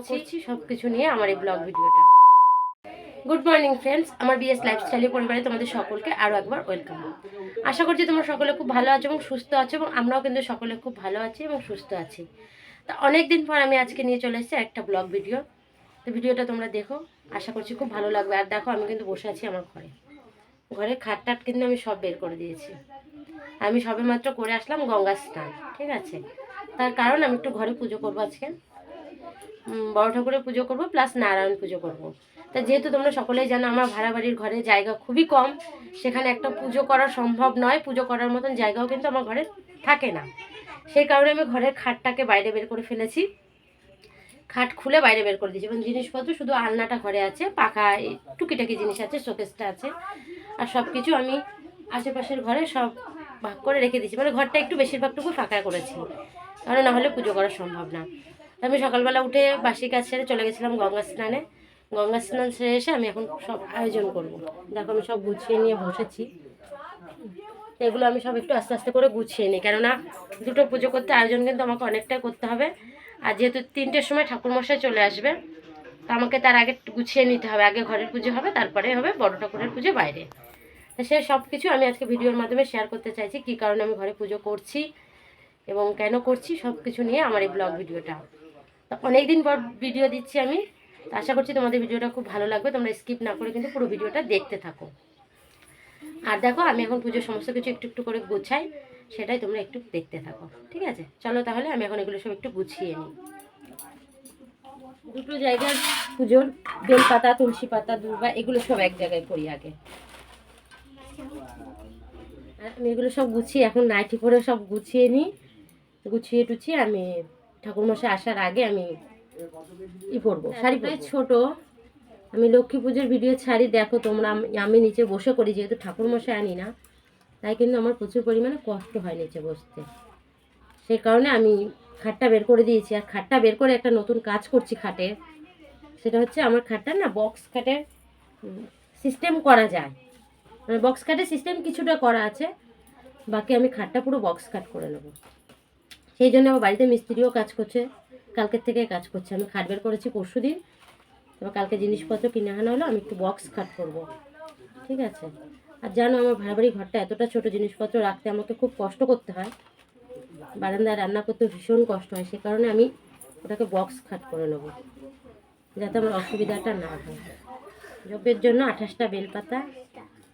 করছি সব কিছু নিয়ে আমার এই ব্লগ ভিডিওটা। গুড মর্নিং ফ্রেন্ডস, আমার বিএস লাইফস্টাইল পরিবারে তোমাদের সকলকে আরও একবার ওয়েলকাম। আশা করছি তোমরা সকলে খুব ভালো আছো এবং সুস্থ আছো, এবং আমরাও কিন্তু সকলে খুব ভালো আছি এবং সুস্থ আছি। তা অনেক দিন পর আমি আজকে নিয়ে চলে এসেছি একটা ব্লগ ভিডিও। তো ভিডিওটা তোমরা দেখো, আশা করছি খুব ভালো লাগবে। আর দেখো, আমি কিন্তু বসে আছি আমার ঘরে খাট টাট কিন্তু আমি সব বের করে দিয়েছি। আমি সবে মাত্র করে আসলাম গঙ্গা স্নান, ঠিক আছে। তার কারণ আমি একটু ঘরে পুজো করবো আজকে, বড় ঠাকুরের পুজো করব প্লাস নারায়ণ পুজো করব। তা যেহেতু তোমরা সকলেই জানো আমার ভাড়া বাড়ির ঘরে জায়গা খুবই কম, সেখানে একটা পুজো করা সম্ভব নয়, পুজো করার মতন জায়গাও কিন্তু আমার ঘরে থাকে না। সেই কারণে আমি ঘরের খাটটাকে বাইরে বের করে ফেলেছি, খাট খুলে বাইরে বের করে দিয়েছি এবং জিনিসপত্র শুধু আলনাটা ঘরে আছে, পাখা টুকিটাকি জিনিস আছে, শোকেসটা আছে, আর সব কিছু আমি আশেপাশের ঘরে সব ভাগ করে রেখে দিয়েছি। মানে ঘরটা একটু বেশিরভাগটুকু ফাঁকা করেছি, কারণ না হলে পুজো করা সম্ভব না। আমি সকালবেলা উঠে বাসি কাজ সেরে চলে গেছিলাম গঙ্গা স্নানে। গঙ্গা স্নান সেরে এসে আমি এখন সব আয়োজন করব। দেখো আমি সব গুছিয়ে নিয়ে বসেছি, এগুলো আমি সব একটু আস্তে আস্তে করে গুছিয়ে নিই, কেননা দুটো পুজো করতে আয়োজন কিন্তু আমাকে অনেকটাই করতে হবে। আর যেহেতু 3টের সময় ঠাকুরমশাই চলে আসবে, তো আমাকে তার আগে গুছিয়ে নিতে হবে। আগে ঘরের পুজো হবে, তারপরে হবে বড় ঠাকুরের পুজো বাইরে। তো সে সব কিছু আমি আজকে ভিডিওর মাধ্যমে শেয়ার করতে চাইছি, কী কারণে আমি ঘরে পুজো করছি এবং কেন করছি, সব কিছু নিয়ে আমার এই ব্লগ ভিডিওটা। তো অনেক দিন পর ভিডিও দিচ্ছি আমি, তো আশা করছি তোমাদের ভিডিওটা খুব ভালো লাগবে। তোমরা স্কিপ না করে কিন্তু পুরো ভিডিওটা দেখতে থাকো। আর দেখো আমি এখন পুজোর সমস্ত কিছু একটু একটু করে গুছাই, সেটাই তোমরা একটু দেখতে থাকো, ঠিক আছে। চলো তাহলে আমি এখন এগুলো সব একটু গুছিয়ে নিই। দুটো জায়গার পুজোর বেলপাতা, তুলসী পাতা, দুর্বা এগুলো সব এক জায়গায় করি আগে। আর আমি এগুলো সব গুছিয়ে এখন নাইটি করে সব গুছিয়ে নিই, গুছিয়ে টুছিয়ে আমি ঠাকুরমশাই আসার আগে আমি পরবো শাড়ি। প্রায় ছোট, আমি লক্ষ্মী পুজোর ভিডিও ছাড়ি, দেখো তোমরা। আমি নিচে বসে করি, যেহেতু ঠাকুরমশাই আনি না, তাই কিন্তু আমার প্রচুর পরিমাণে কষ্ট হয় নিচে বসতে। সেই কারণে আমি খাটটা বের করে দিয়েছি। আর খাটটা বের করে একটা নতুন কাজ করছি খাটে, সেটা হচ্ছে আমার খাটটা না বক্স খাটের সিস্টেম করা যায়, মানে বক্স খাটের সিস্টেম কিছুটা করা আছে, বাকি আমি খাটটা পুরো বক্স কাট করে নেবো। সেই জন্য আমার বাড়িতে মিস্ত্রিও কাজ করছে, কালকের থেকে কাজ করছে। আমি খাট বের করেছি পরশু দিন, এবার কালকে জিনিসপত্র কিনে আনা হলো, আমি একটু বক্স কাট করবো, ঠিক আছে। আর জানো আমার ভাড়া বাড়ি ঘরটা এতটা ছোট, জিনিসপত্র রাখতে আমাকে খুব কষ্ট করতে হয়, বারান্দায় রান্না করতে ভীষণ কষ্ট হয়। সে কারণে আমি ওটাকে বক্স খাট করে নেবো, যাতে আমার অসুবিধাটা না হয়। জবের জন্য 28টা বেলপাতা,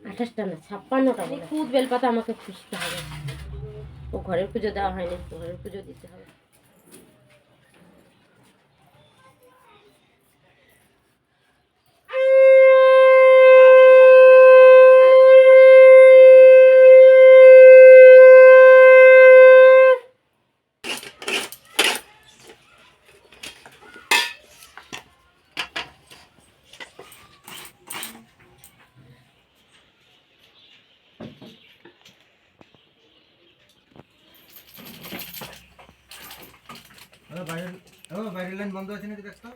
28টা না 56টা বলে খুদ বেলপাতা আমাকে খুঁজতে হবে। ও ঘরের পুজো দেওয়া হয়নি, ঘরের পুজো দিতে হবে। বাইরের লাইন বন্ধ আছে নাকি দেখতো?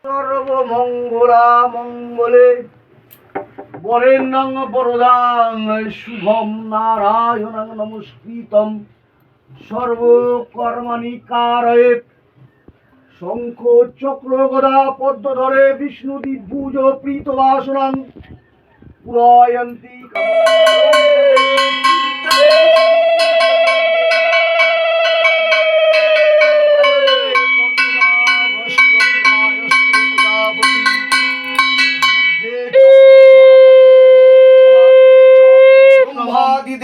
সর্বমঙ্গলা মঙ্গলে বরেণ্যং বরদাং শুভম নারায়ণং নমস্কৃতম সর্বকর্মাণি কারয়ে শঙ্খ চক্র গদা পদ্ম ধরে বিষ্ণু দিব্যুজ প্রীত বাসনাং পুরায়ন্তি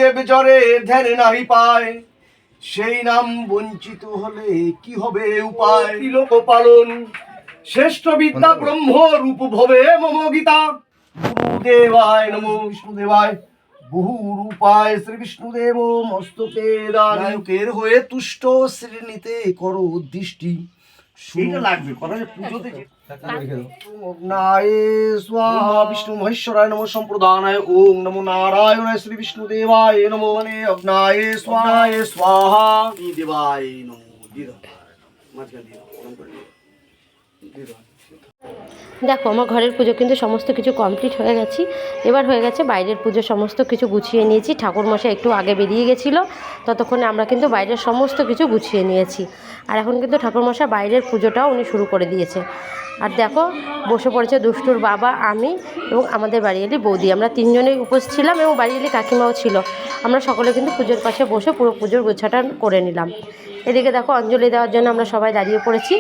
দেব জরে ধ্যান নাহি পায়, সেই নাম বঞ্চিত হলে কি হবে উপায়। লোক পালন শ্রেষ্ঠ বিদ্যা ব্রহ্ম রূপ ভবে মম গীতা। গুরুদেবায় নমো বিষ্ণুদেবায় বহু রূপায় শ্রী বিষ্ণুদেব মস্তকে নায়কের হয়ে তুষ্ট শ্রেণীতে করো দৃষ্টি। এইটা লাগবে কথা যে পুজোতে অগ্নায়ে স্বাহা বিষ্ণু মহেশ্বরায় নমঃ সম্প্রদানায় ওম নমো নারায়ণায় শ্রী বিষ্ণু দেবায় নমো মানে অগ্নায়ে স্বাহা দেবায় নমো মাঝখান দিয়ে ওরকম করে দিয়ে দাও। দেখো আমার ঘরের পুজো কিন্তু সমস্ত কিছু কমপ্লিট হয়ে গেছি। এবার হয়ে গেছে বাইরের পুজো, সমস্ত কিছু গুছিয়ে নিয়েছি। ঠাকুরমশাই একটু আগে বেরিয়ে গেছিলো, ততক্ষণে আমরা কিন্তু বাইরের সমস্ত কিছু গুছিয়ে নিয়েছি। আর এখন কিন্তু ঠাকুরমশাই বাইরের পুজোটাও উনি শুরু করে দিয়েছে। আর দেখো বসে পড়েছে দুষ্টুর বাবা, আমি এবং আমাদের বাড়িয়ালি বৌদি। আমরা তিনজনেই উপোস ছিলাম এবং বাড়িয়ালি কাকিমাও ছিল। আমরা সকলে কিন্তু পুজোর পাশে বসে পুরো পুজোর গোছাটা করে নিলাম। এদিকে দেখো অঞ্জলি দেওয়ার জন্য আমরা সবাই দাঁড়িয়ে পড়েছি।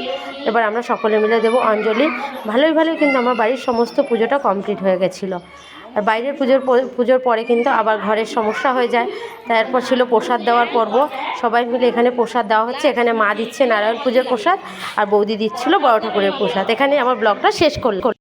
এবার আমরা সকলে মিলে দেবো অঞ্জলি। ভালোই কিন্তু আমার বাড়ির সমস্ত পুজোটা কমপ্লিট হয়ে গেছিলো। আর বাইরের পুজোর পরে কিন্তু আবার ঘরের সমস্যা হয়ে যায়। তারপর ছিল প্রসাদ দেওয়ার পর্ব। সবাই মিলে এখানে প্রসাদ দেওয়া হচ্ছে। এখানে মা দিচ্ছে নারায়ণ পুজোর প্রসাদ আর বৌদি দিচ্ছিল বড় ঠাকুরের প্রসাদ। এখানে আমার ব্লগটা শেষ করলাম।